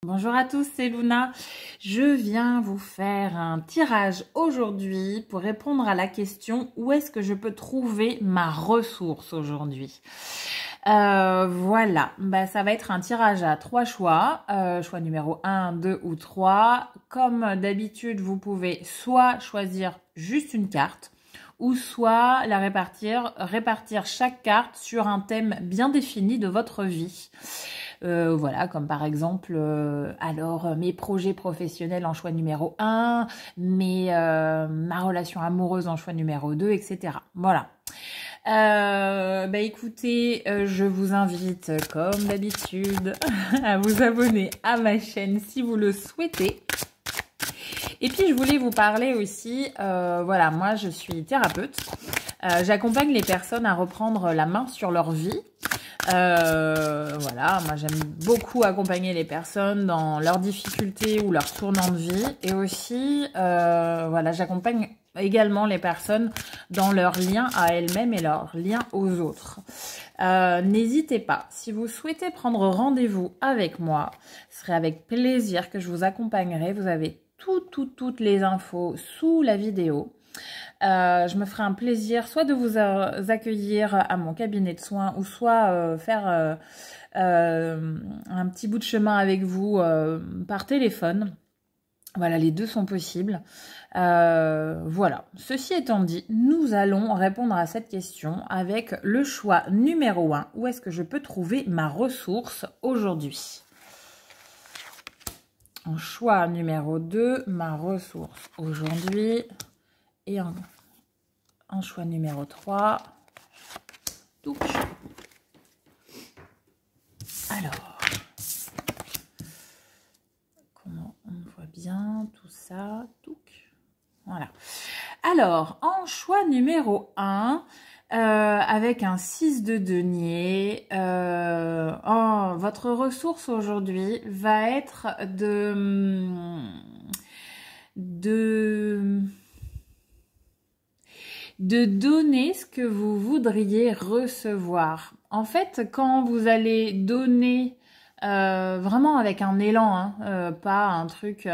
Bonjour à tous, c'est Luna. Je viens vous faire un tirage aujourd'hui pour répondre à la question où est-ce que je peux trouver ma ressource aujourd'hui. Voilà, ça va être un tirage à 3 choix, choix numéro 1, 2 ou 3. Comme d'habitude, vous pouvez soit choisir juste une carte ou soit la répartir chaque carte sur un thème bien défini de votre vie. Voilà, comme par exemple, mes projets professionnels en choix numéro 1, ma relation amoureuse en choix numéro 2, etc. Voilà. Écoutez, je vous invite, comme d'habitude, à vous abonner à ma chaîne si vous le souhaitez. Et puis, je voulais vous parler aussi, voilà, moi, je suis thérapeute. J'accompagne les personnes à reprendre la main sur leur vie. Voilà, moi j'aime beaucoup accompagner les personnes dans leurs difficultés ou leurs tournants de vie. Et aussi, voilà, j'accompagne également les personnes dans leur lien à elles-mêmes et leur lien aux autres. N'hésitez pas, si vous souhaitez prendre rendez-vous avec moi, ce serait avec plaisir que je vous accompagnerai. Vous avez toutes les infos sous la vidéo. Je me ferai un plaisir soit de vous accueillir à mon cabinet de soins ou soit faire un petit bout de chemin avec vous par téléphone. Voilà, les deux sont possibles. Voilà, ceci étant dit, nous allons répondre à cette question avec le choix numéro 1. Où est-ce que je peux trouver ma ressource aujourd'hui ? En choix numéro 2, ma ressource aujourd'hui. Et en choix numéro 3, touc. Alors, comment on voit bien tout ça, touc. Voilà. Alors, en choix numéro 1, avec un 6 de denier, votre ressource aujourd'hui va être de donner ce que vous voudriez recevoir. En fait, quand vous allez donner vraiment avec un élan, pas un truc,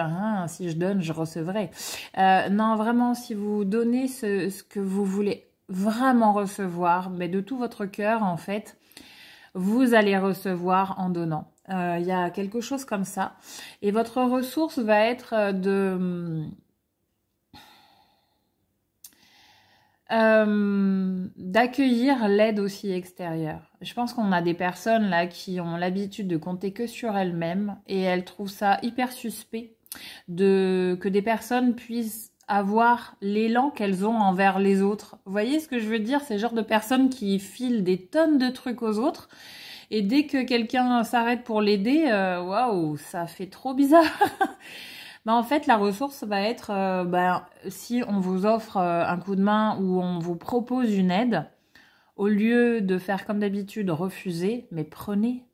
si je donne, je recevrai. Non, vraiment, si vous donnez ce que vous voulez vraiment recevoir, mais de tout votre cœur, en fait, vous allez recevoir en donnant. Il y a quelque chose comme ça. Et votre ressource va être d'accueillir l'aide aussi extérieure. Je pense qu'on a des personnes là qui ont l'habitude de compter que sur elles-mêmes et elles trouvent ça hyper suspect que des personnes puissent avoir l'élan qu'elles ont envers les autres. Vous voyez ce que je veux dire? C'est le genre de personnes qui filent des tonnes de trucs aux autres et dès que quelqu'un s'arrête pour l'aider, waouh, ça fait trop bizarre. En fait, la ressource va être, si on vous offre un coup de main ou on vous propose une aide, au lieu de faire comme d'habitude, refuser, mais prenez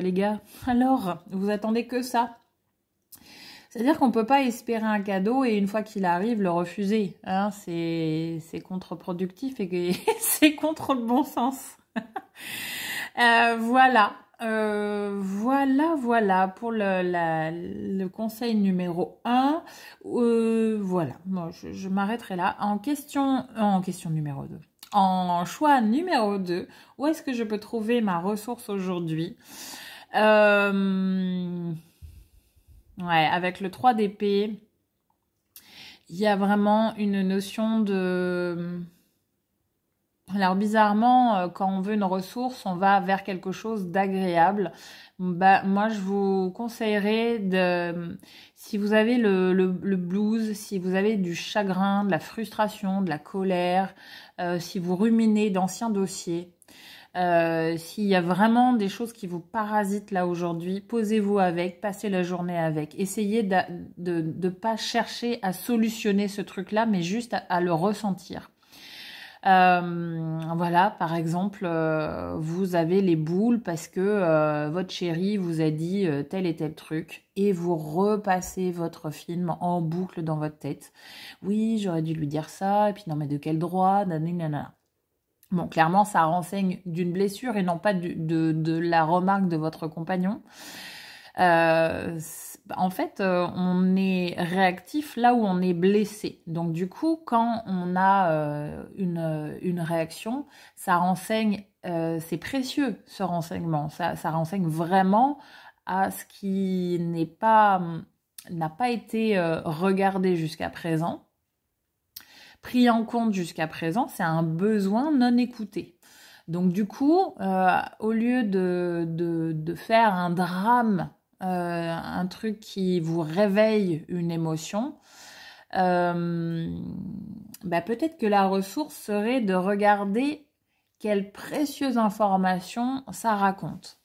les gars. Alors, vous attendez que ça. C'est-à-dire qu'on ne peut pas espérer un cadeau et une fois qu'il arrive, le refuser. C'est contre-productif et c'est contre le bon sens. Voilà. Voilà pour le conseil numéro 1. Voilà, moi je m'arrêterai là. En question numéro 2. En choix numéro 2, où est-ce que je peux trouver ma ressource aujourd'hui? Avec le 3 d'épée, il y a vraiment une notion de... Alors bizarrement, quand on veut une ressource, on va vers quelque chose d'agréable. Moi, je vous conseillerais si vous avez le blues, si vous avez du chagrin, de la frustration, de la colère, si vous ruminez d'anciens dossiers, s'il y a vraiment des choses qui vous parasitent là aujourd'hui, posez-vous avec, passez la journée avec. Essayez de pas chercher à solutionner ce truc-là, mais juste à le ressentir. Voilà, par exemple, vous avez les boules parce que votre chéri vous a dit tel et tel truc et vous repassez votre film en boucle dans votre tête. Oui, j'aurais dû lui dire ça, et puis non mais de quel droit, nanana. Bon, clairement, ça renseigne d'une blessure et non pas de la remarque de votre compagnon. En fait, on est réactif là où on est blessé. Donc du coup, quand on a une réaction, ça renseigne, c'est précieux ce renseignement. Ça renseigne vraiment à ce qui n'a pas été regardé jusqu'à présent, pris en compte jusqu'à présent. C'est un besoin non écouté. Donc du coup, au lieu de faire un drame, un truc qui vous réveille une émotion, peut-être que la ressource serait de regarder quelle précieuse information ça raconte.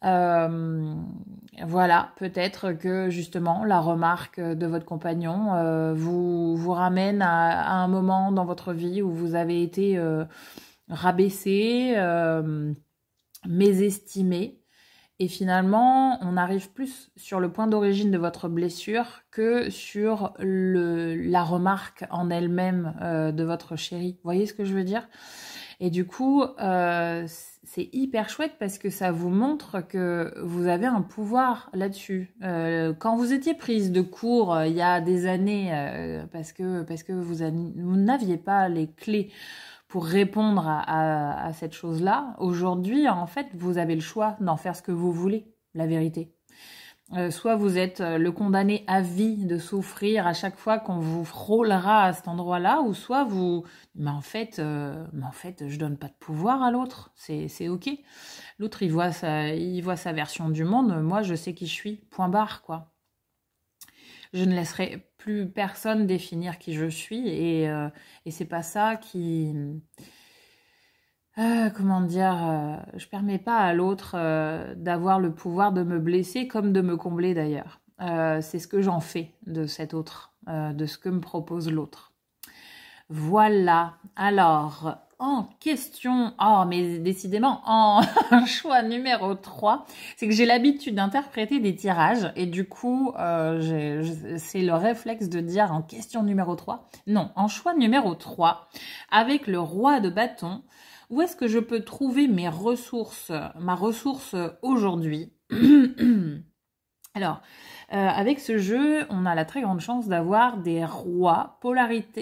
Voilà, peut-être que justement la remarque de votre compagnon vous ramène à un moment dans votre vie où vous avez été rabaissé, mésestimé. Et finalement, on arrive plus sur le point d'origine de votre blessure que sur la remarque en elle-même de votre chéri. Vous voyez ce que je veux dire? Et du coup, c'est hyper chouette parce que ça vous montre que vous avez un pouvoir là-dessus. Quand vous étiez prise de court il y a des années, parce que vous n'aviez pas les clés pour répondre à cette chose-là, aujourd'hui, en fait, vous avez le choix d'en faire ce que vous voulez, la vérité. Soit vous êtes le condamné à vie de souffrir à chaque fois qu'on vous frôlera à cet endroit-là, ou soit vous... Mais en fait, je donne pas de pouvoir à l'autre, c'est ok. L'autre, il voit sa version du monde, moi, je sais qui je suis, point barre, quoi. Je ne laisserai plus personne définir qui je suis et c'est pas ça qui... comment dire, je permets pas à l'autre d'avoir le pouvoir de me blesser comme de me combler d'ailleurs. C'est ce que j'en fais de cet autre, de ce que me propose l'autre. Voilà. Alors, en question... Oh, mais décidément, en choix numéro 3, c'est que j'ai l'habitude d'interpréter des tirages et du coup, c'est le réflexe de dire en question numéro 3. Non, en choix numéro 3, avec le roi de bâton, où est-ce que je peux trouver ma ressource aujourd'hui? Alors, avec ce jeu, on a la très grande chance d'avoir des rois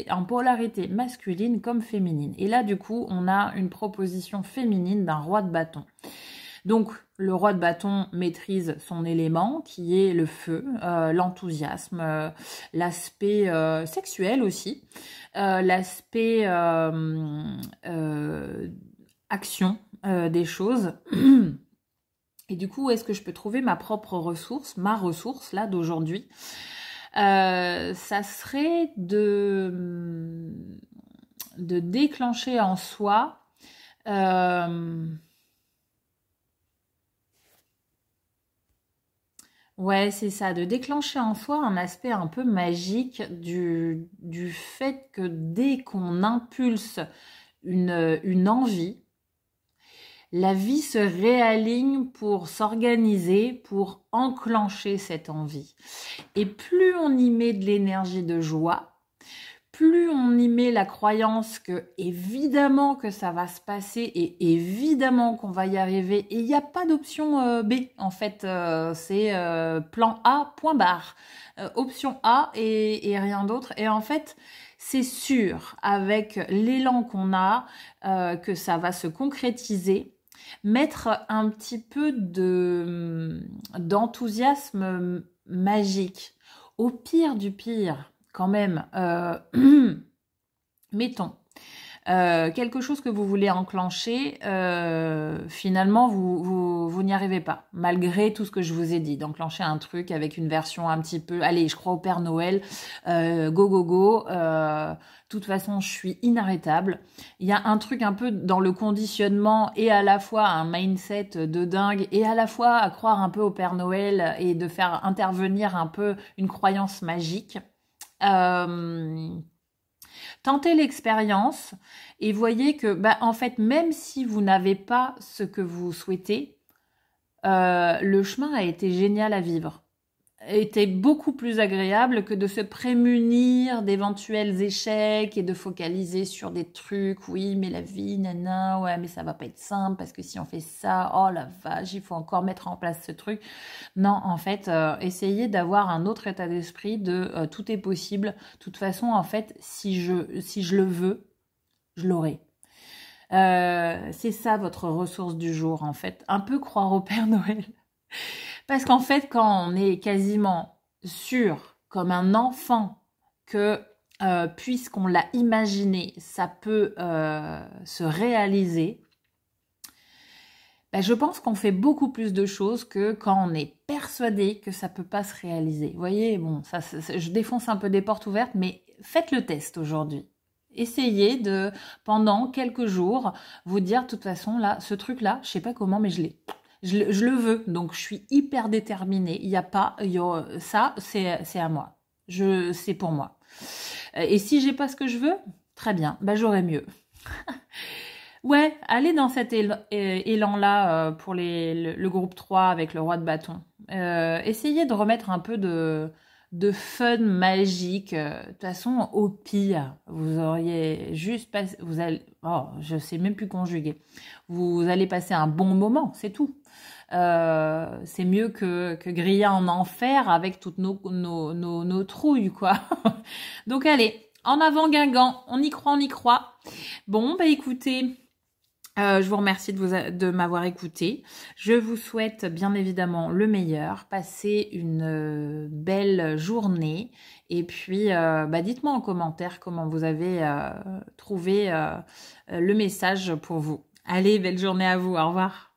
en polarité masculine comme féminine. Et là, du coup, on a une proposition féminine d'un roi de bâton. Donc, le roi de bâton maîtrise son élément, qui est le feu, l'enthousiasme, l'aspect sexuel aussi, l'aspect action des choses. Et du coup, où est-ce que je peux trouver ma propre ressource, ma ressource là d'aujourd'hui? Ça serait de déclencher en soi ouais, c'est ça, de déclencher en soi un aspect un peu magique du fait que dès qu'on impulse une envie, la vie se réaligne pour s'organiser, pour enclencher cette envie. Et plus on y met de l'énergie de joie, plus on y met la croyance que évidemment que ça va se passer et évidemment qu'on va y arriver. Et il n'y a pas d'option B, en fait, c'est plan A, point barre. Option A et rien d'autre. Et en fait, c'est sûr, avec l'élan qu'on a, que ça va se concrétiser. Mettre un petit peu d'enthousiasme magique. Au pire du pire, quand même, mettons, quelque chose que vous voulez enclencher, finalement, vous n'y arrivez pas, malgré tout ce que je vous ai dit. D'enclencher un truc avec une version un petit peu... Allez, je crois au Père Noël, go, go, go. De toute façon, je suis inarrêtable. Il y a un truc un peu dans le conditionnement et à la fois un mindset de dingue et à la fois à croire un peu au Père Noël et de faire intervenir un peu une croyance magique. Tentez l'expérience et voyez que, en fait, même si vous n'avez pas ce que vous souhaitez, le chemin a été génial à vivre. était beaucoup plus agréable que de se prémunir d'éventuels échecs et de focaliser sur des trucs. Oui, mais la vie, nana, ouais, mais ça va pas être simple parce que si on fait ça, oh la vache, il faut encore mettre en place ce truc. Non, en fait, essayez d'avoir un autre état d'esprit de tout est possible. De toute façon, en fait, si je le veux, je l'aurai. C'est ça votre ressource du jour, en fait. Un peu croire au Père Noël. Parce qu'en fait, quand on est quasiment sûr, comme un enfant, que puisqu'on l'a imaginé, ça peut se réaliser, ben, je pense qu'on fait beaucoup plus de choses que quand on est persuadé que ça peut pas se réaliser. Vous voyez, bon, je défonce un peu des portes ouvertes, mais faites le test aujourd'hui. Essayez de, pendant quelques jours, vous dire, de toute façon, là, ce truc-là, je sais pas comment, mais je l'ai. Je le veux, donc je suis hyper déterminée. Il y a pas, ça, c'est à moi. C'est pour moi. Et si j'ai pas ce que je veux, très bien, bah j'aurai mieux. Ouais, allez dans cet élan-là pour le groupe 3 avec le roi de bâton. Essayez de remettre un peu de fun magique. De toute façon, au pire, vous auriez juste passé... oh, je sais même plus conjuguer. Vous allez passer un bon moment, c'est tout. C'est mieux que griller en enfer avec toutes nos trouilles, quoi. Donc allez, en avant Guingamp, on y croit, on y croit. Bon, bah écoutez... je vous remercie de m'avoir écouté. Je vous souhaite bien évidemment le meilleur. Passez une belle journée. Et puis, bah, dites-moi en commentaire comment vous avez trouvé le message pour vous. Allez, belle journée à vous. Au revoir.